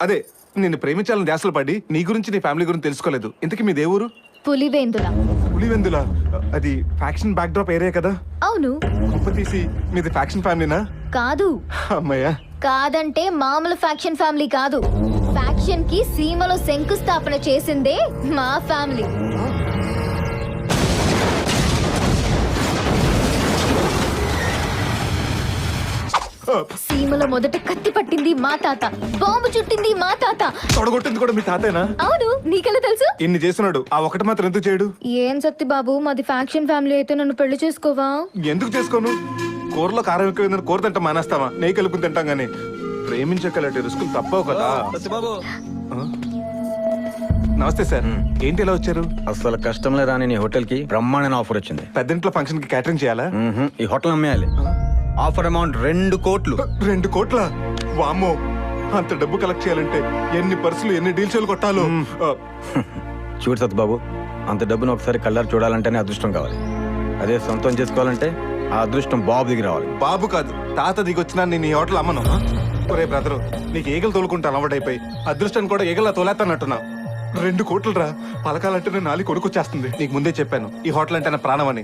అదే నిన్ను ప్రేమించాలని ధ్యాసలు పడి నీ గురించి నీ ఫ్యామిలీ గురించి తెలుసుకోలేదు. ఇంతకీ మీ దేవురు? పులివేందుల. పులివెందుల? అది ఫ్యాక్షన్ బ్యాక్ డ్రాప్ ఏరియా కదా? అవును. కుప్ప తీసి మీది ఫ్యాక్షన్ ఫ్యామిలీనా? కాదు. అమ్మయ్యా. కాదంటే మామూలు ఫ్యాక్షన్ ఫ్యామిలీ కాదు. ఫ్యాక్షన్ కి సీమలో శంకుస్థాపన చేసిందే మా ఫ్యామిలీ. సీమలో మొదట కత్తి పట్టింది మా తాత, బాంబు చుట్టింది మా తాత, తొడగొట్టింది కూడా మీ తాతేనా? అవును. నీకెలా తెలుసు? ఇన్ని చేస్తున్నాడు, ఆ ఒకటి మాత్రం ఎందుకు చేయడు? ఏం సత్తి బాబు, మాది ఫ్యాక్షన్ ఫ్యామిలీ అయితే నన్ను పెళ్లి చేసుకోవా? ఎందుకు చేసుకోను? కూరలో కారం ఎక్కువైందని కూర తింటాం మానేస్తావా? నెయ్యి కలుపుకుని తింటాం గానీ ప్రేమించగలటి రుసుకులు తప్పవు కదా. ఆ? నమస్తే సార్. ఏంటి ఇలా వచ్చారు? అసలు కష్టంలే రాని నీ హోటల్ కి బ్రహ్మాండమైన ఆఫర్ వచ్చింది. పెద్దింట్లో ఫంక్షన్ కి క్యాటరింగ్ చేయాలా? ఈ హోటల్ అమ్మేయాలి. ఆఫర్ అమౌంట్ 2 కోట్లు. 2 కోట్ల? వామ్మో, అంత డబ్బు కలెక్ట్ చేయాలంటే ఎన్ని పర్సులు ఎన్ని డీల్స్ కొట్టాలో. చూడు సత్బాబు, అంత డబ్బును ఒకసారి కళ్ళారు చూడాలంటేనే అదృష్టం కావాలి. అదే సొంతం చేసుకోవాలంటే ఆ అదృష్టం బాబు దిగి రావాలి. బాబు కాదు, తాత దిగొచ్చినా నేను ఈ హోటల్ అమ్మను. ఒరే బ్రదరు, నీకు ఈగలు తోలుకుంటాను అలవాటైపోయి అదృష్టాన్ని కూడా ఈగలా తోలేస్తానంటున్నా. 2 కోట్లు రా, పలకాలంటే నేను నాలి కొడుకొచ్చేస్తుంది. నీకు ముందే చెప్పాను ఈ హోటల్ అంటే నా ప్రాణం అని.